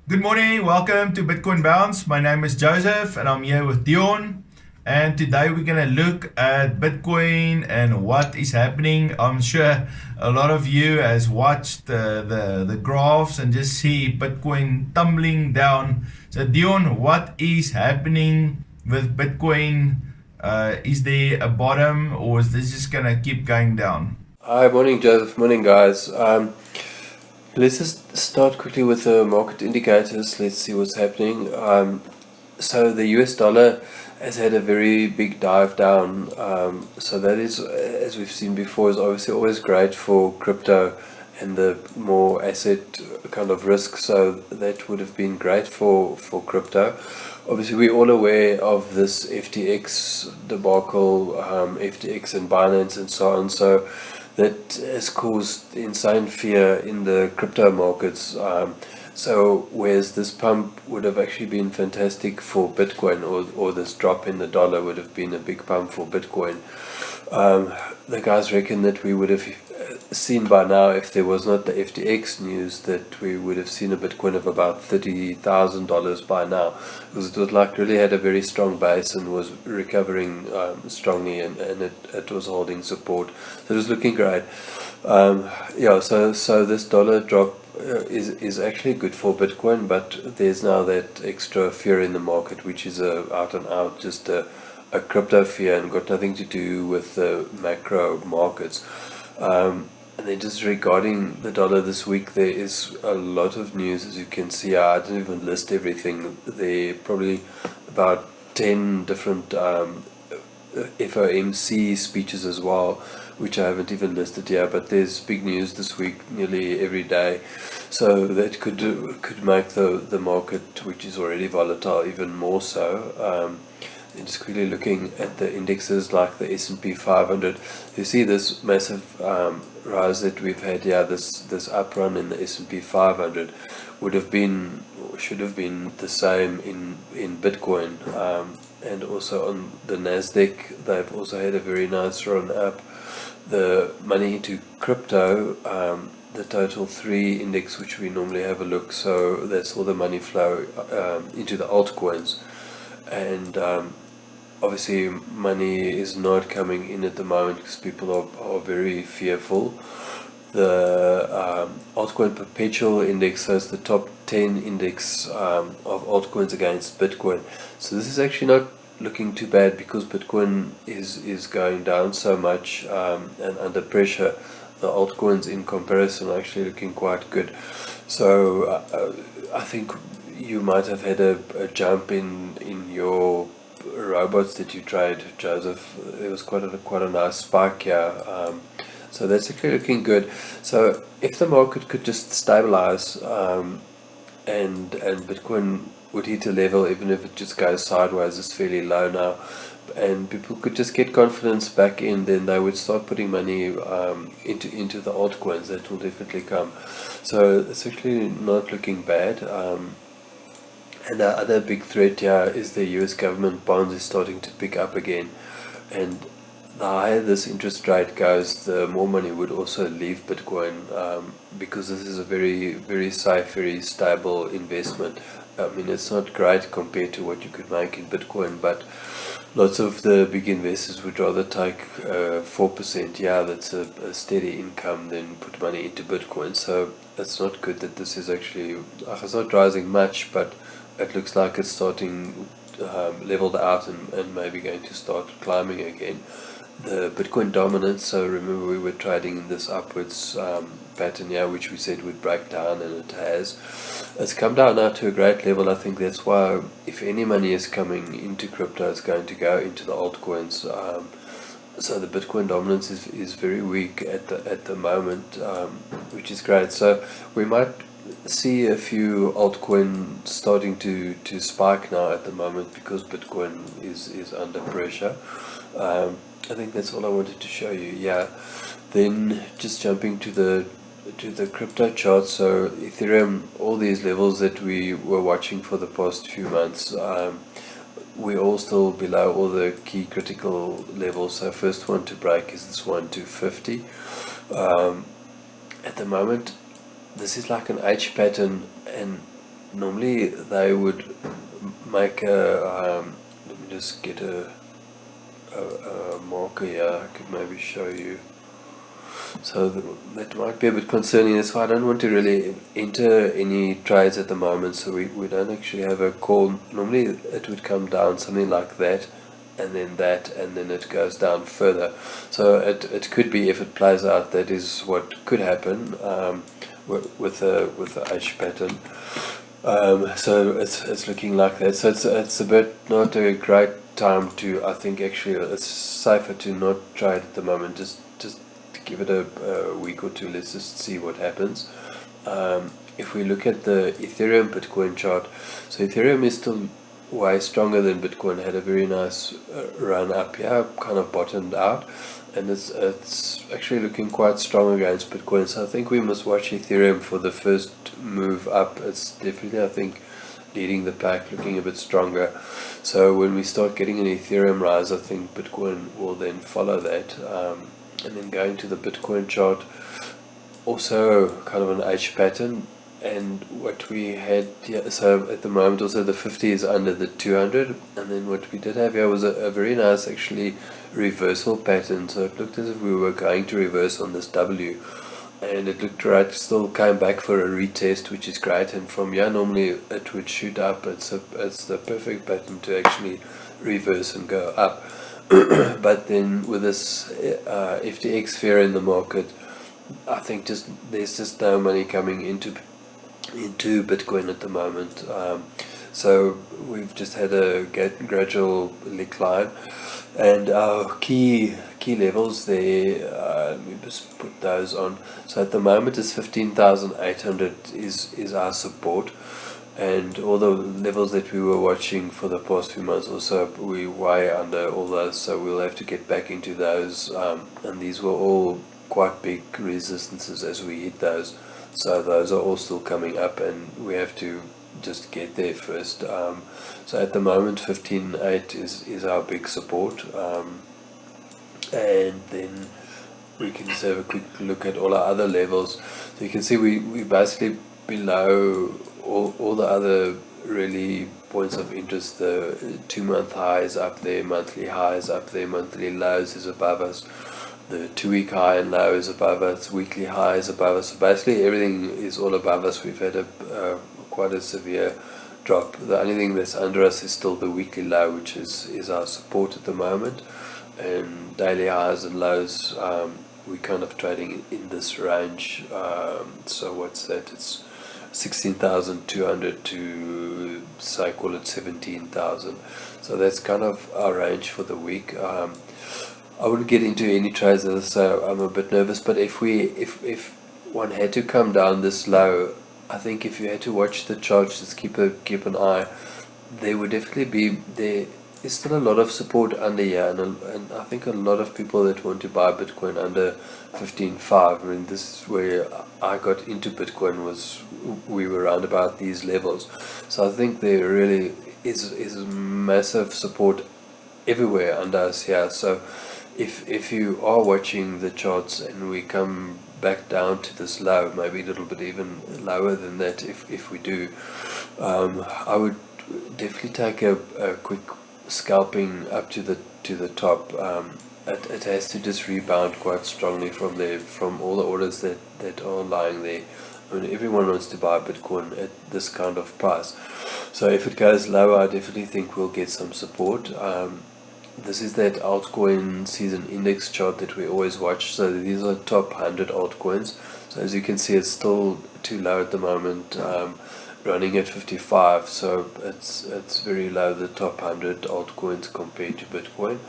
Good morning, welcome to Bitcoin Bounce. My name is Joseph and I'm here with Dion. And today we're going to look at Bitcoin and what is happening. I'm sure a lot of you has watched the graphs and just see Bitcoin tumbling down. So Dion, what is happening with Bitcoin? Is there a bottom or is this just going to keep going down? Hi, morning Joseph, morning guys. Let's just start quickly with the market indicators. Let's see what's happening. So the US dollar has had a very big dive down. So that is, as we've seen before, is obviously always great for crypto and the more asset kind of risk. So that would have been great for crypto. Obviously, we're all aware of this FTX debacle, FTX and Binance and so on. So that has caused insane fear in the crypto markets. So whereas this pump would have actually been fantastic for Bitcoin, or this drop in the dollar would have been a big pump for Bitcoin, the guys reckon that we would have seen by now, if there was not the FTX news, that we would have seen a Bitcoin of about $30,000 by now, because it was like really had a very strong base and was recovering strongly, and it was holding support. So it was looking great. Yeah, so this dollar drop is actually good for Bitcoin, but there's now that extra fear in the market, which is out and out just a crypto fear and got nothing to do with the macro markets. And then just regarding the dollar this week, there is a lot of news, as you can see. I didn't even list everything. There are probably about 10 different FOMC speeches as well, which I haven't even listed here, but there's big news this week nearly every day. So that could make the market, which is already volatile, even more so. And just quickly looking at the indexes like the S&P 500, you see this massive rise that we've had here. This up run in the S&P 500 would have been, or should have been, the same in Bitcoin, and also on the Nasdaq. They've also had a very nice run up. The money into crypto, the total 3 index, which we normally have a look, so that's all the money flow into the altcoins. And obviously money is not coming in at the moment because people are very fearful. The altcoin perpetual index has the top 10 index of altcoins against Bitcoin. So this is actually not looking too bad, because Bitcoin is going down so much and under pressure. The altcoins in comparison are actually looking quite good. So I think you might have had a jump in your robots that you trade, Joseph. It was quite a nice spike here. So that's actually looking good. So if the market could just stabilize, and Bitcoin would hit a level, even if it just goes sideways, it's fairly low now, and people could just get confidence back in, then they would start putting money into the altcoins. That will definitely come. So it's actually not looking bad. And the other big threat here is the US government bonds is starting to pick up again. And the higher this interest rate goes, the more money would also leave Bitcoin, because this is a very, very safe, very stable investment. I mean, it's not great compared to what you could make in Bitcoin, but lots of the big investors would rather take 4%. Yeah, that's a steady income than put money into Bitcoin. So it's not good that this is actually, it's not rising much, but it looks like it's starting leveled out and maybe going to start climbing again. The Bitcoin dominance, so remember we were trading in this upwards pattern here, which we said would break down, and it has. It's come down now to a great level. I think that's why if any money is coming into crypto, it's going to go into the altcoins. So the Bitcoin dominance is very weak at the moment, which is great. So we might see a few altcoins starting to spike now at the moment, because Bitcoin is under pressure. I think that's all I wanted to show you. Yeah. Then just jumping to the crypto chart. So Ethereum, all these levels that we were watching for the past few months, we're all still below all the key critical levels. So first one to break is this one to 50. At the moment, this is like an H pattern, and normally they would make a, let me just get a marker here, I could maybe show you. So that might be a bit concerning. That's why I don't want to really enter any trades at the moment. So we don't actually have a call. Normally it would come down something like that, and then it goes down further. So it could be, if it plays out, that is what could happen with the H pattern. So it's looking like that. So it's a bit not a great time to, I think actually it's safer to not trade at the moment. Just give it a week or two. Let's just see what happens. If we look at the Ethereum Bitcoin chart, so Ethereum is still way stronger than Bitcoin. Had a very nice run up here, kind of bottomed out, and it's actually looking quite strong against Bitcoin. So I think we must watch Ethereum for the first move up. It's definitely, I think, leading the pack, looking a bit stronger. So when we start getting an Ethereum rise, I think Bitcoin will then follow that. And then going to the Bitcoin chart, also kind of an H pattern. And what we had, so at the moment also the 50 is under the 200, and then what we did have here was a very nice actually reversal pattern. So it looked as if we were going to reverse on this W, and it looked right, still came back for a retest, which is great. And from here normally it would shoot up. It's the perfect pattern to actually reverse and go up. But then with this FTX fear in the market, I think there's just no money coming into Bitcoin at the moment. So we've just had a gradual decline, and our key levels there, let me just put those on. So at the moment it's 15,800 is our support, and all the levels that we were watching for the past few months or so, we way under all those, so we'll have to get back into those, and these were all quite big resistances as we hit those. So those are all still coming up, and we have to just get there first. So at the moment 15.8 is our big support, and then we can just have a quick look at all our other levels. So you can see we basically below all the other really points of interest. The 2-month high is up there, monthly high is up there, monthly lows is above us, the 2-week high and low is above us, weekly high is above us. So basically everything is all above us. We've had quite a severe drop. The only thing that's under us is still the weekly low, which is our support at the moment, and daily highs and lows, we're kind of trading in this range. So what's that? It's 16,200 to, say, call it 17,000. So that's kind of our range for the week. I wouldn't get into any trades, so I'm a bit nervous. But if one had to come down this low, I think if you had to watch the charts, just keep an eye. There would definitely be there's still a lot of support under here, and I think a lot of people that want to buy Bitcoin under 15.5. I mean, this is where I got into Bitcoin, we were around about these levels. So I think there really is massive support everywhere under us here. So if you are watching the charts and we come back down to this low, maybe a little bit even lower than that, if we do, I would definitely take a quick scalping up to the top. It has to just rebound quite strongly from all the orders that are lying there. I mean, everyone wants to buy Bitcoin at this kind of price. So if it goes lower, I definitely think we'll get some support. This is that altcoin season index chart that we always watch. So these are top 100 altcoins. So as you can see, it's still too low at the moment, running at 55. So it's very low, the top 100 altcoins compared to Bitcoin.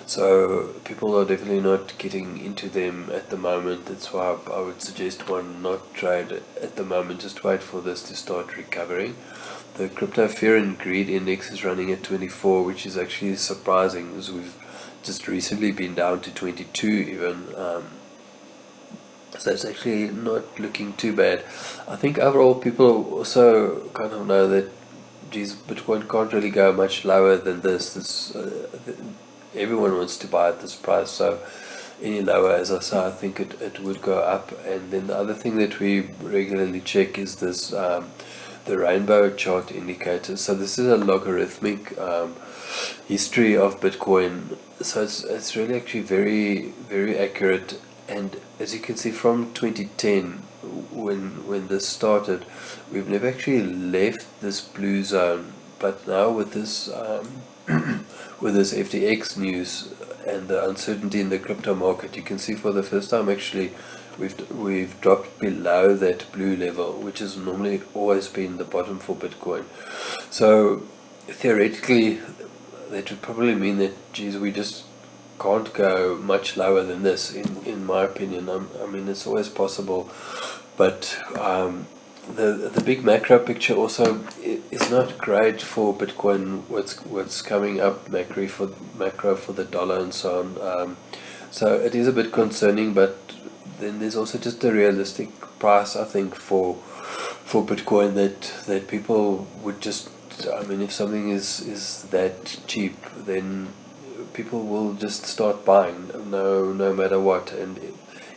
So people are definitely not getting into them at the moment. That's why I would suggest one not trade at the moment. Just wait for this to start recovering. The crypto fear and greed index is running at 24, which is actually surprising, because we've just recently been down to 22 even. So it's actually not looking too bad. I think overall people also kind of know that, geez, Bitcoin can't really go much lower than this. Everyone wants to buy at this price, so any lower, as I say, I think it would go up. And then the other thing that we regularly check is this the rainbow chart indicator. So this is a logarithmic history of Bitcoin. So it's really actually very, very accurate. And as you can see from 2010, when this started, we've never actually left this blue zone. But now with this with this FTX news and the uncertainty in the crypto market, you can see for the first time actually we've dropped below that blue level, which has normally always been the bottom for Bitcoin. So theoretically, that would probably mean that, geez, we just can't go much lower than this, in my opinion. I mean, it's always possible, but the big macro picture also is not great for Bitcoin. What's coming up macro for the dollar and so on. So it is a bit concerning, but then there's also just a realistic price, I think, for Bitcoin that people would just, I mean, if something is that cheap, then people will just start buying, no matter what. And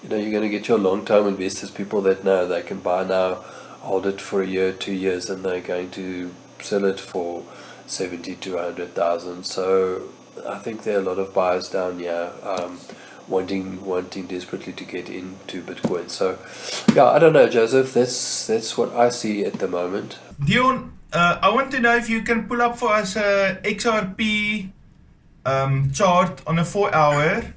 you're going to get your long-term investors, people that know they can buy now, hold it for a year, 2 years, and they're going to sell it for 70 to 100,000. So I think there are a lot of buyers down here wanting desperately to get into Bitcoin. So yeah, I don't know, Joseph, that's what I see at the moment. Dion, I want to know if you can pull up for us a XRP chart on a 4-hour,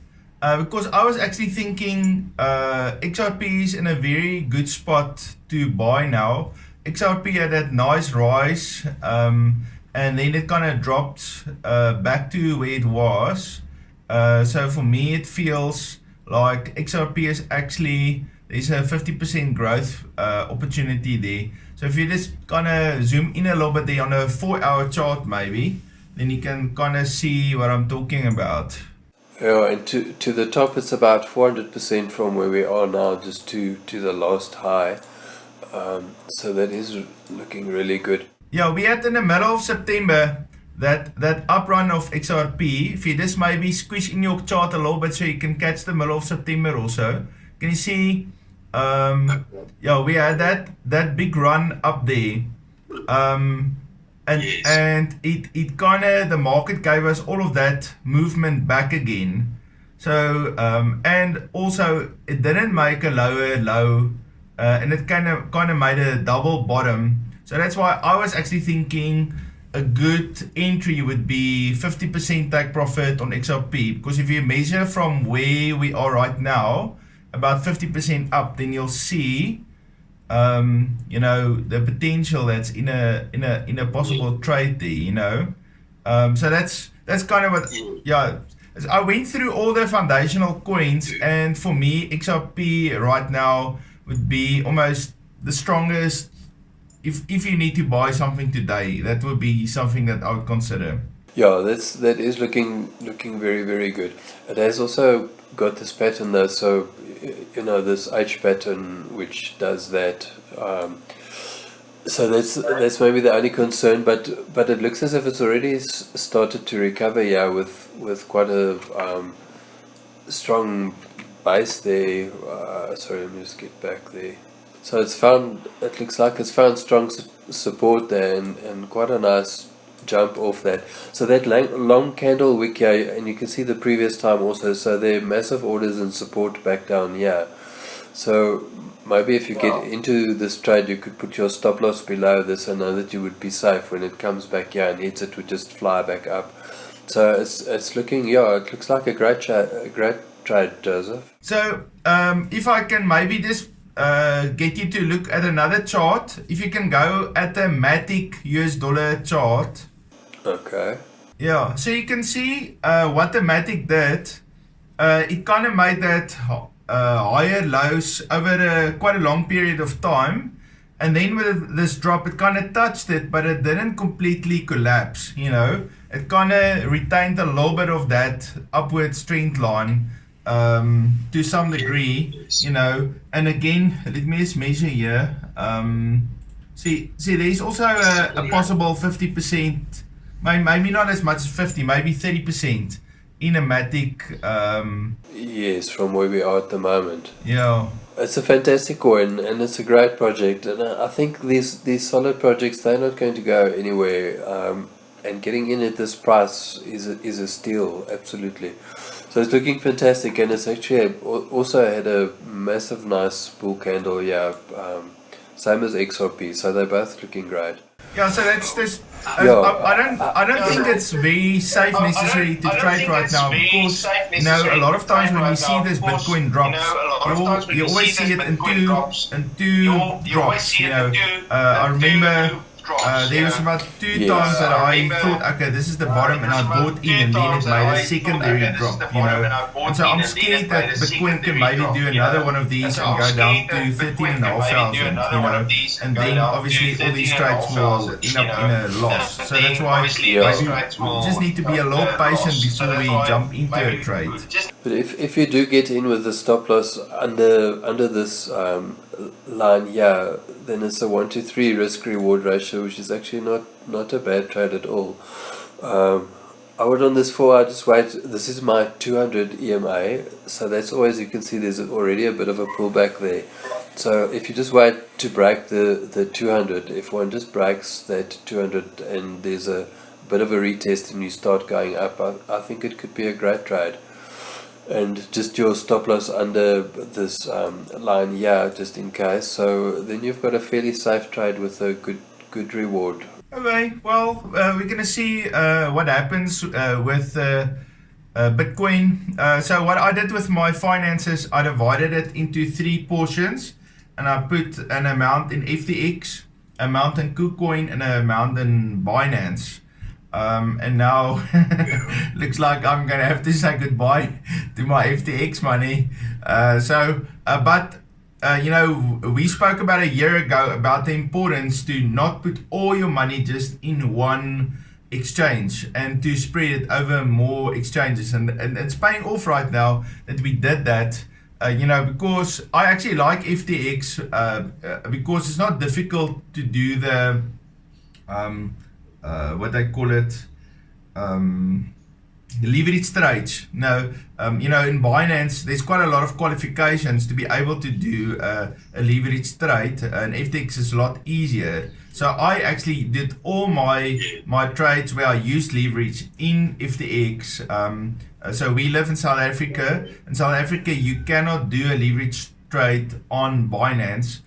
because I was actually thinking XRP is in a very good spot to buy now. XRP had that nice rise, and then it kind of dropped back to where it was. So for me, it feels like XRP is actually, there's a 50% growth opportunity there. So if you just kind of zoom in a little bit there on a 4-hour chart maybe, then you can kind of see what I'm talking about. Yeah, and to the top, it's about 400% from where we are now, just to the last high. So that is looking really good. Yeah, we had in the middle of September that uprun of XRP. If you just maybe squish in your chart a little bit so you can catch the middle of September also. Can you see? Yeah, we had that big run up there. And it kind of, the market gave us all of that movement back again. So and also it didn't make a lower low, and it kind of made a double bottom. So that's why I was actually thinking a good entry would be 50% take profit on XRP, because if you measure from where we are right now, about 50% up, then you'll see the potential that's in a possible trade there, so that's kind of what, yeah. I went through all the foundational coins, and for me XRP right now would be almost the strongest. If you need to buy something today, that would be something that I would consider. Yeah, that is looking very, very good. It has also got this pattern though, so this H pattern which does that. So that's maybe the only concern, but it looks as if it's already started to recover, yeah, with quite a strong base there. Sorry, let me just get back there. So it looks like it's found strong support there and quite a nice jump off that. So that long candle wick here, and you can see the previous time also, so there are massive orders and support back down here. So maybe if you get into this trade, you could put your stop loss below this and know that you would be safe. When it comes back here and hits, it would just fly back up. So it's looking, yeah, it looks like a great trade, Joseph. So if I can maybe just get you to look at another chart. If you can go at the MATIC US dollar chart. Okay. Yeah, so you can see what the MATIC did. It kind of made that higher lows over quite a long period of time, and then with this drop it kind of touched it, but it didn't completely collapse. It kind of retained a little bit of that upward strength line to some degree, and again, let me just measure here. See there's also a possible 50%, maybe not as much as 50, maybe 30% in a MATIC. Yes, from where we are at the moment. Yeah. It's a fantastic coin and it's a great project, and I think these solid projects, they're not going to go anywhere. And getting in at this price is a steal, absolutely. So it's looking fantastic, and it's actually also had a massive nice bull candle, yeah. Same as XRP, so they're both looking great. Yeah, so that's this. Yeah. I don't think it's very safe necessarily to trade right now, because a lot of times when we see this Bitcoin drops, you always see it in two drops. I remember there was about two times that I thought, okay, this is the bottom, and I bought in, and then it made a secondary drop. And so I'm scared that Bitcoin can maybe do another one of these and go down to 13,500. And then obviously all these trades will end up in a loss. So that's why maybe we just need to be a little patient before we jump into a trade. But if you do get in with the stop loss under this line here, then it's a 1-to-3 risk reward ratio, which is actually not a bad trade at all. I would on this 4 hour just wait. This is my 200 EMA, so that's always, you can see there's already a bit of a pullback there. So if you just wait to break the 200, if one just breaks that 200 and there's a bit of a retest and you start going up, I think it could be a great trade. And just your stop loss under this line here, just in case. So then you've got a fairly safe trade with a good reward. Okay, well, we're going to see what happens with Bitcoin. So what I did with my finances, I divided it into 3 portions, and I put an amount in FTX, amount in KuCoin, and an amount in Binance. And now looks like I'm gonna have to say goodbye to my FTX money. But we spoke about a year ago about the importance to not put all your money just in one exchange and to spread it over more exchanges. And it's paying off right now that we did that. Because I actually like FTX because it's not difficult to do the what they call it, leverage trades. Now, in Binance, there's quite a lot of qualifications to be able to do a leverage trade, and FTX is a lot easier. So I actually did all my trades where I used leverage in FTX. So we live in South Africa. In South Africa, you cannot do a leverage trade on Binance.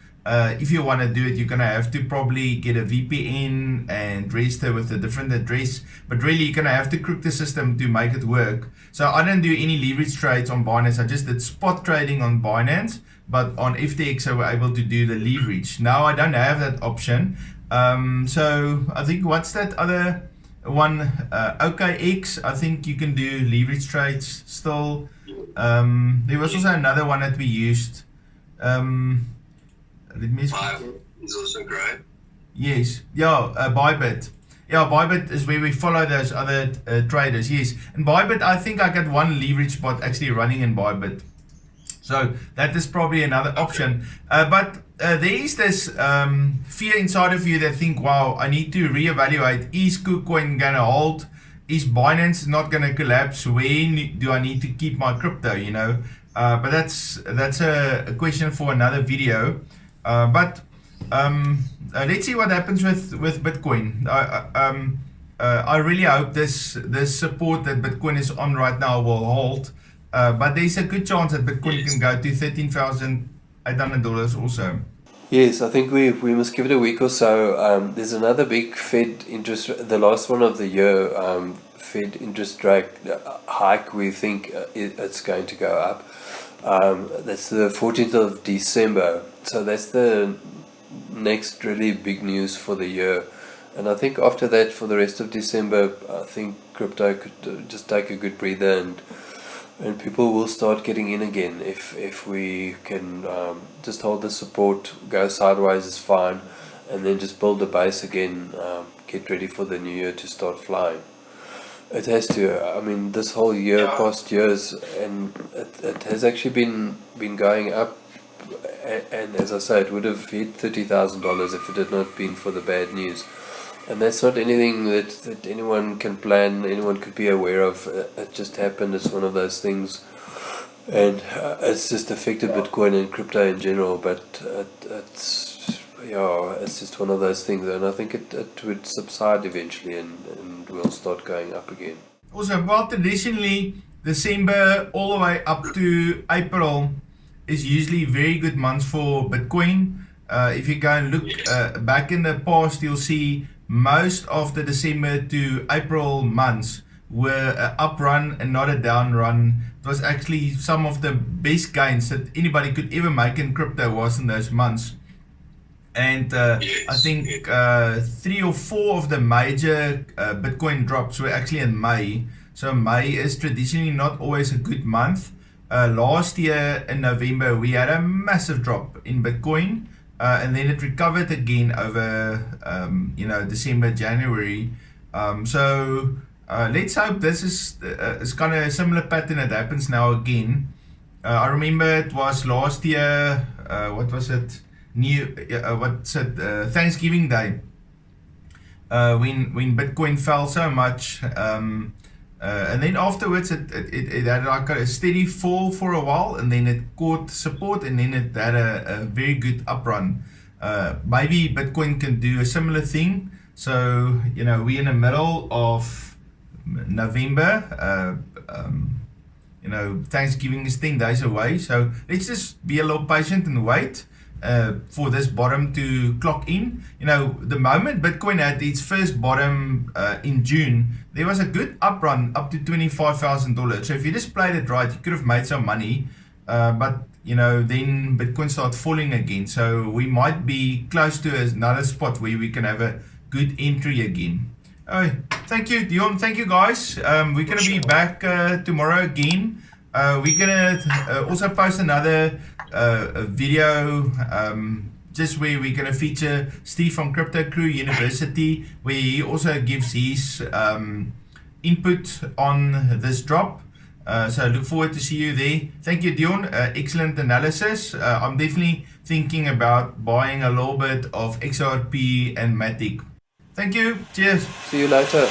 If you want to do it, you're going to have to probably get a VPN and register with a different address. But really, you're going to have to crook the system to make it work. So I didn't do any leverage trades on Binance. I just did spot trading on Binance. But on FTX, I was able to do the leverage. Now I don't have that option. So I think, what's that other one? OKX, I think you can do leverage trades still. There was also another one that we used. Bybit is also great. Yes, yeah, Bybit. Yeah, Bybit is where we follow those other traders. Yes, and Bybit, I think I got one leverage spot actually running in Bybit. So that is probably another option. But there is this fear inside of you that think, wow, I need to reevaluate. Is KuCoin going to hold? Is Binance not going to collapse? When do I need to keep my crypto, But that's a question for another video. But let's see what happens with Bitcoin. I really hope this support that Bitcoin is on right now will hold. But there's a good chance that Bitcoin can go to $13,800 also. Yes, I think we must give it a week or so. There's another big Fed interest, the last one of the year, Fed interest rate hike. We think it's going to go up. That's the 14th of December. So that's the next really big news for the year. And I think after that, for the rest of December, I think crypto could just take a good breather, and people will start getting in again. If we can just hold the support, go sideways is fine, and then just build a base again, get ready for the new year to start flying. It has to. I mean, this whole year, past years, and it has actually been going up. And as I say, it would have hit $30,000 if it had not been for the bad news. And that's not anything that anyone can plan, anyone could be aware of. It just happened. It's one of those things. and it's just affected Bitcoin and crypto in general. But it's just one of those things, and I think it would subside eventually, and we'll start going up again. Also, well, traditionally, December all the way up to April is usually very good months for Bitcoin. If you go and look back in the past, you'll see most of the December to April months were an up run and not a down run. It was actually some of the best gains that anybody could ever make in crypto was in those months. And I think 3 or 4 of the major Bitcoin drops were actually in May. So May is traditionally not always a good month. Last year in November, we had a massive drop in Bitcoin. And then it recovered again over, December, January. So let's hope this is kind of a similar pattern that happens now again. I remember it was last year, what was it? Thanksgiving Day, when Bitcoin fell so much, and then afterwards it had like a steady fall for a while, and then it caught support, and then it had a very good up run. Maybe Bitcoin can do a similar thing. So we're in the middle of November. Thanksgiving is 10 days away, so let's just be a little patient and wait for this bottom to clock in. The moment Bitcoin had its first bottom in June, there was a good up run up to $25,000. So if you just played it right, you could have made some money, but then Bitcoin started falling again. So we might be close to another spot where we can have a good entry again. Thank you, Dion. Thank you, guys. We're going to be back tomorrow again. We're going to also post another video just where we're going to feature Steve from Crypto Crew University, where he also gives his input on this drop. So I look forward to see you there. Thank you, Dion. Excellent analysis. I'm definitely thinking about buying a little bit of XRP and MATIC. Thank you. Cheers. See you later.